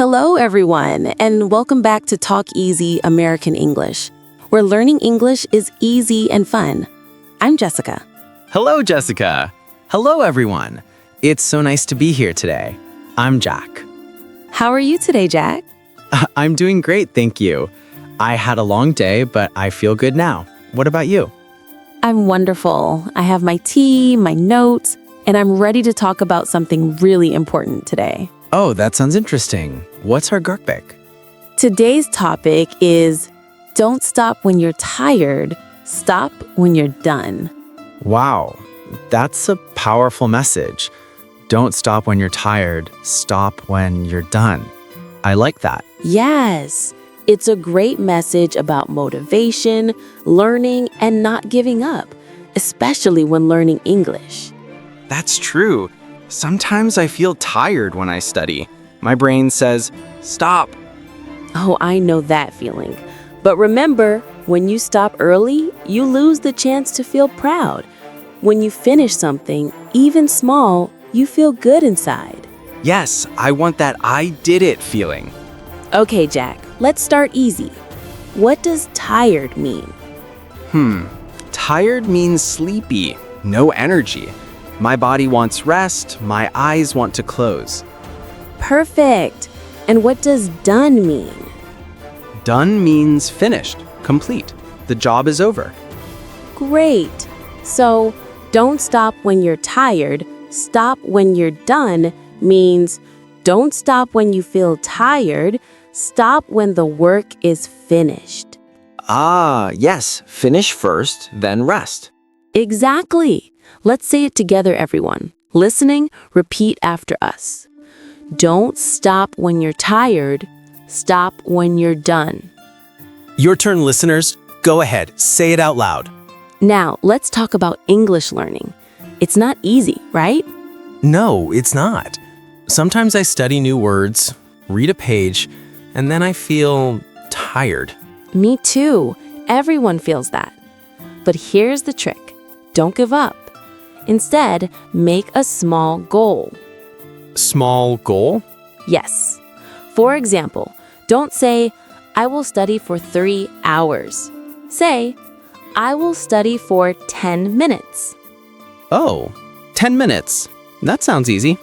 Hello, everyone, and welcome back to Talk Easy American English, where learning English is easy and fun. I'm Jessica. Hello, Jessica. Hello, everyone. It's so nice to be here today. I'm Jack. How are you today, Jack? I'm doing great, thank you. I had a long day, but I feel good now. What about you? I'm wonderful. I have my tea, my notes, and I'm ready to talk about something really important today. Oh, that sounds interesting. What's our Garkbek? Today's topic is don't stop when you're tired, stop when you're done. Wow, that's a powerful message. Don't stop when you're tired, stop when you're done. I like that. Yes, it's a great message about motivation, learning, and not giving up, especially when learning English. That's true. Sometimes I feel tired when I study. My brain says, stop. Oh, I know that feeling. But remember, when you stop early, you lose the chance to feel proud. When you finish something, even small, you feel good inside. Yes, I want that I did it feeling. Okay, Jack, let's start easy. What does tired mean? Tired means sleepy, no energy. My body wants rest, my eyes want to close. Perfect. And what does done mean? Done means finished, complete. The job is over. Great. So, don't stop when you're tired, stop when you're done means don't stop when you feel tired, stop when the work is finished. Ah, yes, finish first, then rest. Exactly. Let's say it together, everyone. Listening, repeat after us. Don't stop when you're tired, stop when you're done. Your turn, listeners. Go ahead, say it out loud. Now, let's talk about English learning. It's not easy, right? No, it's not. Sometimes I study new words, read a page, and then I feel tired. Me too. Everyone feels that. But here's the trick. Don't give up. Instead, make a small goal. Small goal? Yes. For example, don't say, I will study for 3 hours. Say, I will study for 10 minutes. Oh, 10 minutes. That sounds easy.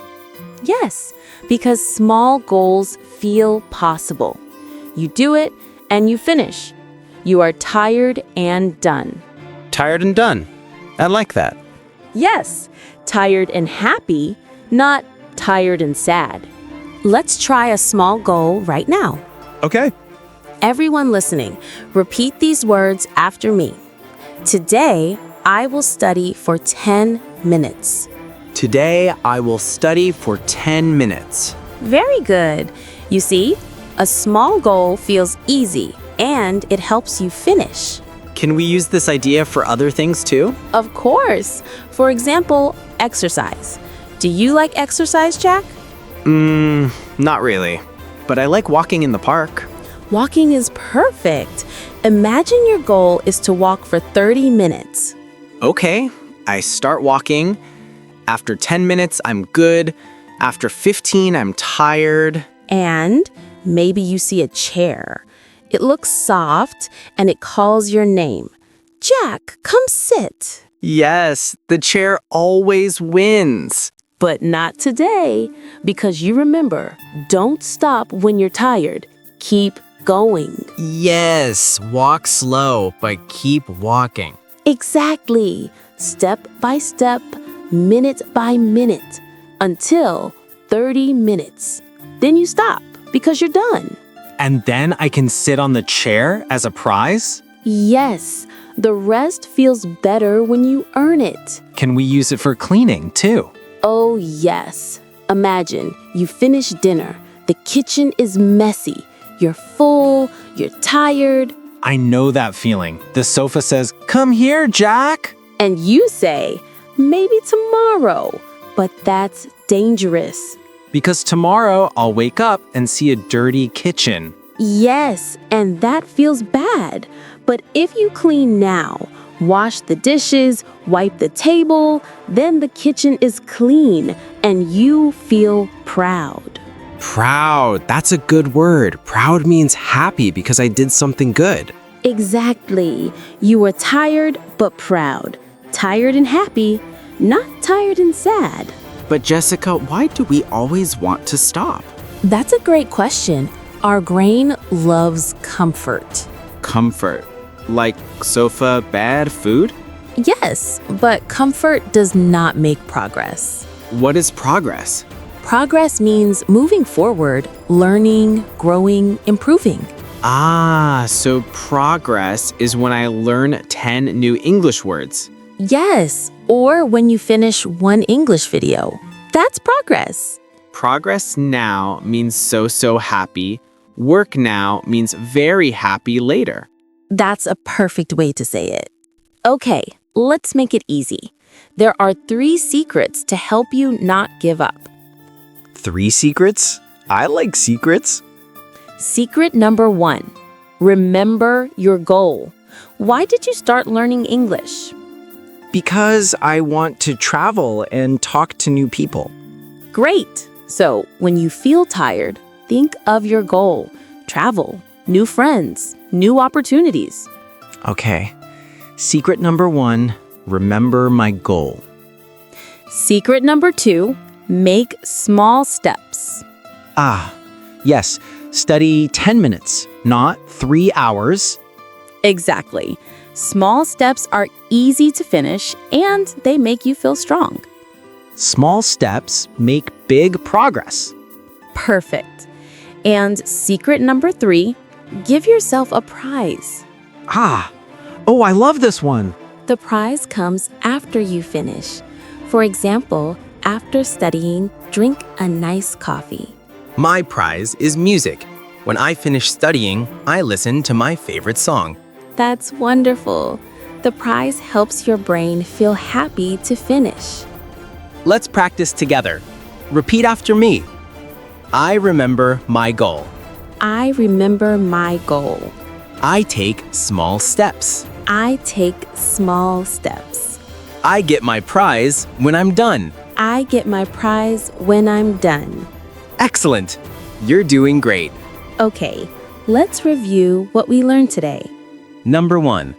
Yes, because small goals feel possible. You do it and you finish. You are tired and done. Tired and done. I like that. Yes, tired and happy, not tired and sad. Let's try a small goal right now. Okay. Everyone listening, repeat these words after me. Today, I will study for 10 minutes. Today, I will study for 10 minutes. Very good. You see, a small goal feels easy and it helps you finish. Can we use this idea for other things too? Of course. For example, exercise. Do you like exercise, Jack? Not really. But I like walking in the park. Walking is perfect. Imagine your goal is to walk for 30 minutes. Okay, I start walking. After 10 minutes, I'm good. After 15, I'm tired. And maybe you see a chair. It looks soft and it calls your name. Jack, come sit. Yes, the chair always wins. But not today, because you remember, don't stop when you're tired. Keep going. Yes, walk slow, but keep walking. Exactly. Step by step, minute by minute, until 30 minutes. Then you stop because you're done. And then I can sit on the chair as a prize? Yes, the rest feels better when you earn it. Can we use it for cleaning too? Oh, yes. Imagine you finish dinner. The kitchen is messy. You're full, you're tired, I know that feeling. The sofa says, "Come here, Jack." and you say, maybe tomorrow. But that's dangerous. Because tomorrow I'll wake up and see a dirty kitchen. Yes, and that feels bad. But if you clean now, wash the dishes, wipe the table, then the kitchen is clean and you feel proud. Proud. That's a good word. Proud means happy because I did something good. Exactly. You were tired but proud. Tired and happy, not tired and sad. But Jessica, why do we always want to stop? That's a great question. Our brain loves comfort. Comfort. Like sofa, bed, food? Yes, but comfort does not make progress. What is progress? Progress means moving forward, learning, growing, improving. Ah, so progress is when I learn 10 new English words. Yes, or when you finish one English video. That's progress. Progress now means so happy. Work now means very happy later. That's a perfect way to say it. Okay, let's make it easy. There are 3 secrets to help you not give up. 3 secrets? I like secrets. Secret number 1, remember your goal. Why did you start learning English? Because I want to travel and talk to new people. Great. So when you feel tired, think of your goal. Travel, new friends, new opportunities. Okay. Secret number 1, remember my goal. Secret number 2, make small steps. Yes, study 10 minutes, not 3 hours. Exactly. Small steps are easy to finish and they make you feel strong. Small steps make big progress. Perfect. And secret number 3, give yourself a prize. Oh, I love this one. The prize comes after you finish. For example, after studying, drink a nice coffee. My prize is music. When I finish studying, I listen to my favorite song. That's wonderful. The prize helps your brain feel happy to finish. Let's practice together. Repeat after me. I remember my goal. I remember my goal. I take small steps. I take small steps. I get my prize when I'm done. I get my prize when I'm done. Excellent. You're doing great. Okay, let's review what we learned today. Number 1,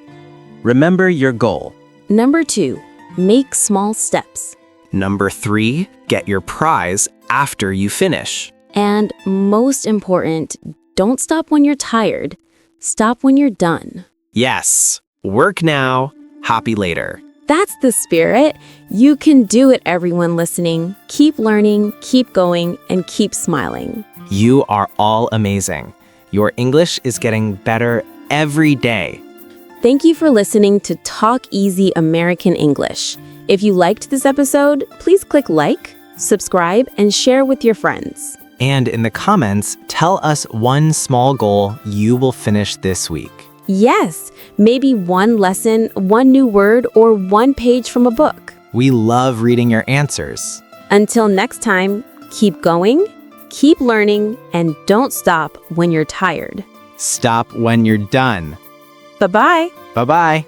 remember your goal. Number 2, make small steps. Number 3, get your prize after you finish. And most important, don't stop when you're tired. Stop when you're done. Yes, work now, happy later. That's the spirit. You can do it, everyone listening. Keep learning, keep going, and keep smiling. You are all amazing. Your English is getting better every day. Thank you for listening to Talk Easy American English. If you liked this episode, please click like, subscribe, and share with your friends. And in the comments, tell us one small goal you will finish this week. Yes, maybe one lesson, one new word, or one page from a book. We love reading your answers. Until next time, keep going, keep learning, and don't stop when you're tired. Stop when you're done. Bye-bye. Bye-bye.